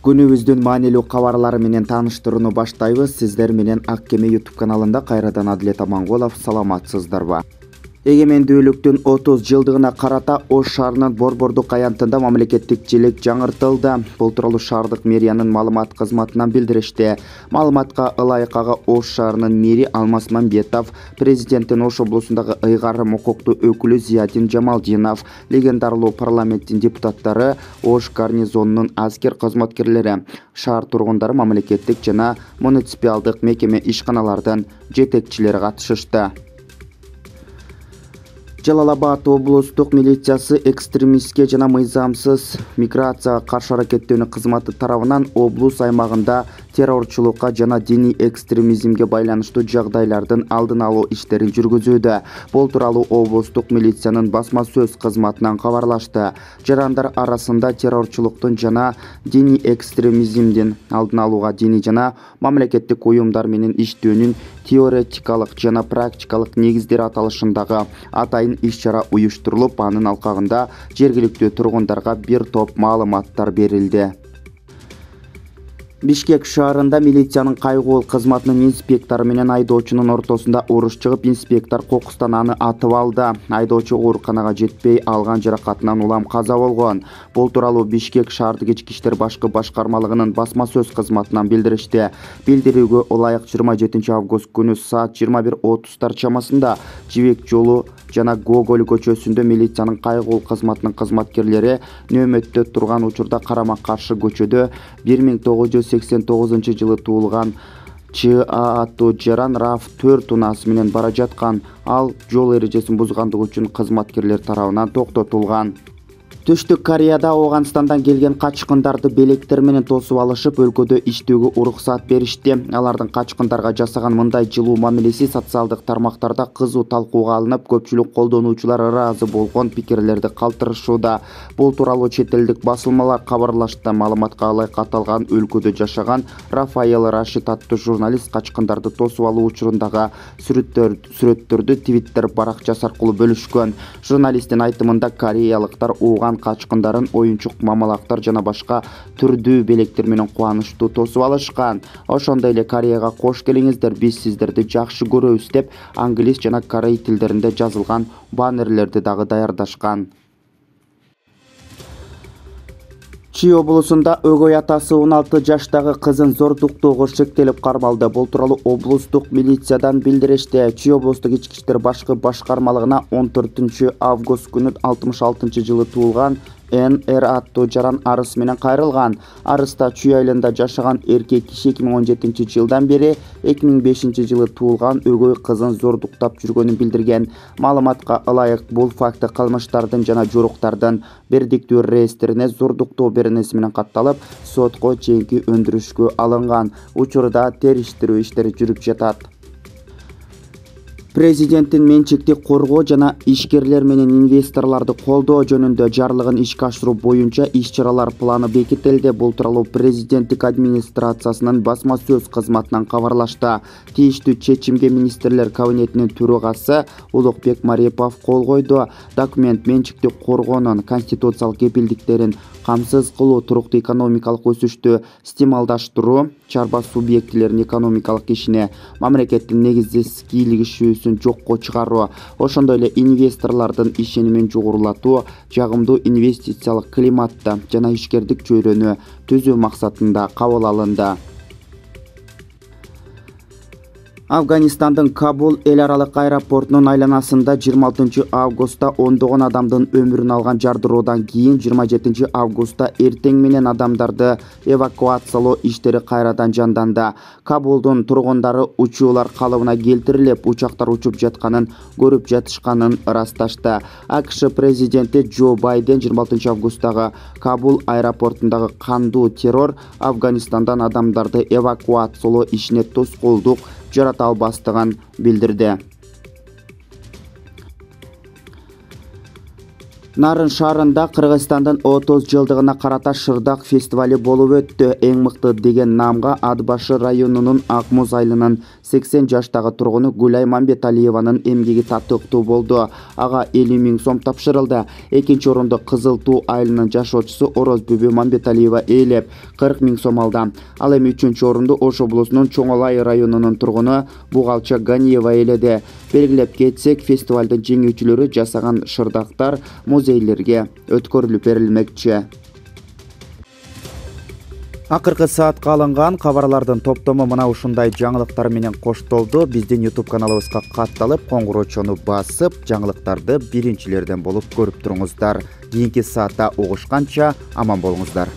Күнүбүздүн маанилүү кабарлары менен тааныштырууну баштайбыз. Сиздер менен Ак Кеме YouTube каналында кайрадан Адилет Амангулов. Саламатсыздарбы? Эгемендүүлүктүн 30 жылдыгына карата Ош шаарынын Борбордук аянтында мамлекеттик желек жаңыртылды. Бул тууралуу шаардык мэриянын маалымат кызматынан билдиришти. Маалыматка ылайык ага Ош шаарынын мэри Алмаз Мамбетов, президенттин Ош облусундагы ыйгарым укуктуу өкүлү Зиядин Жамалдинов, легендарлуу парламенттин депутаттары, Ош гарнизонунун аскер кызматкерлери, шаар тургундары, мамлекеттик жана муниципалдык мекеме ишканалардын жетекчилери катышышты. Жалал-Абад облустук милициясы экстремистке жана мыйзамсыз миграцияга каршы аракеттөөнү кызматы тарабынан облус аймагында террорчулукка жана диний экстремизмге байланыштуу жагдайлардын алдын алуу иштерин жүргүзүүдө. Бул тууралуу облустук милициянын басма сөз кызматынан кабарлашты. Жарандар арасында террорчулуктун жана диний экстремизмдин алдын алууга диний жана мамлекеттик уюмдар менен иштөөнүн теоретикалык жана практикалык негиздери аталышындагы атайын иш-чара уюштурулуп, анын алкагында жергиликтүү тургундарга бир топ маалыматтар берилди. Бишкек шаарында милициянын кайгуул кызматынын инспектору менен айдоочунун ортосунда уруш чыгып, инспектор кокустан аны атып алды. Айдоочу ооруканага жетпей, алган жаракатынан улам каза болгон. Бул тууралуу Бишкек шаардык ички иштер башкы башкармалыгынын басма сөз кызматынан билдиришти. Билдирүүгө ылайык 27 август күнү саат 21:30 чамасында Жибек жолу жана Гоголь көчөсүндө милициянын кайгуул кызматынын кызматкерлери нөөмөттө турган учурда карама-каршы көчөдө 1989 жылы туулган ЧА аттуу жаран РАФ 4 унаасы менен бара жаткан. Ал жол эрежесин бузгандыгы үчүн кызматкерлер тарабынан токтотулган. Түштүк Кореяда Ауганстандан келген качкындарды белектер менен тосуп алышып, өлкөдө иштөөгө уруксат беришти. Алардын качкындарга жасаган мындай жылуу мамилеси социалдык тармактарда кызуу талкууга алынып, көпчүлүк колдонуучулар ыраазы болгон пикирлерди калтырышууда. Бул тууралуу чет элдик басылмалар кабарлашты. Маалыматка ылайык аталган өлкөдө жашаган Рафаэл Рашид аттуу журналист качкындарды тосуп алуу учурундагы сүрөттөрдү Twitter баракчасы аркылуу бөлүшкөн. Журналисттин айтымында кореялыктар ууган качкындарын оюнчук мамалактар жана башка түрдүү белектер менен кубанычтуу тосуп алышкан. Ошондой эле Кореяга кош келиңиздер, биз сиздерди жакшы көрөбүз деп англис жана корей тилдеринде жазылган баннерлерди дагы даярдашкан. Чүй облусунда өгөй атасы 16 жаштагы кызын зордуктоого шектелип кармалды. Бул тууралуу облустук милициядан билдиришти. Чүй облустук ички иштер башкы башкармалыгына 14 август күнү 66 жылы туулган НР аттуу жаран арыз менен кайрылган. Арызда Чүй айылында жашаган эркек киши 2017 жылдан бери 2005 жылы туулган өгөй кызын зордуктап жүргөнүн билдирген. Маалыматка ылайык бул факты кылмыштардын жана жоруктардын бирдиктүү реестрине зордуктоо беренеси менен катталып, сотко чейинки өндүрүшкө алынган. Учурда териштирүү иштери жүрүп жатат. Президенттин менчикти коргоо жана ишкерлер менен инвесторлорду колдоо жөнүндө жарлыгын ишке ашыруу боюнча иш-чаралар планы бекитилди. Бул тууралуу президенттик администрациясынын басма сөз кызматынан кабарлашты. Тийиштүү чечимге министрлер кабинетинин төрагасы Улукбек Марипов кол койду. Документ менчикти коргоонун конституциялык кепилдиктерин камсыз кылуу, туруктуу экономикалык өсүштү стималдаштыруу, чарба субъектилеринин экономикалык ишине, мамлекеттин негизги илигишүүсүн жокко чыгаруу, ошондой эле инвесторлордун ишенимин жогорулатуу, жагымдуу инвестициялык климатты жана ишкердик чөйрөнү түзүү максатында кабыл алынды. Афганистандын Кабул эл аралык аэропортунун айланасында 26 августта ондогон адамдын өмүрүн алган жардыруудан кийин 27 августта эртең менен адамдарды эвакуациялоо иштери кайрадан жанданды. Кабулдун тургундары учуулар калыбына келтирилип, учактар учуп жатканын көрүп жатышканын ырасташты. АКШ президенти Джо Байден 26 августтагы Кабул аэропортундагы кандуу террор Афганистандан адамдарды эвакуациялоо ишине тоскоолдук жарата албастыгын билдирди. Нарын шаарында Кыргызстандын 30 жылдыгына карата Шырдак фестивали болуп өттү. Эң мыкты деген намга Ат башы районунун Ак Муз айылынын 80 жаштагы тургуну Гүлай Мамбеталиеванын эмгеги татыктуу болду. Ага 50 000 сом тапшырылды. Экинчи орунду Кызыл Туу айылынын жашоочусу Орозбүбү Мамбеталиева ээлеп 40 000 сом алды. Ал эми 3-чү орунду Ош облусунун Чоң Алай районунун тургуну Бугалча Ганиева ээледи. Белгилеп кетсек, фестивалдын жеңүүчүлөрү жасаган шырдактар музейлерге өткөрүлүп берилмекчи. Акыркы саатка алынган кабарлардын топтому мына ушундай жаңылыктар менен коштолду. Биздин YouTube каналыбызга катталып, коңгуроочону басып, жаңылыктарды биринчилерден болуп көрүп туруңуздар. Кийинки саатта угушканча аман болуңуздар.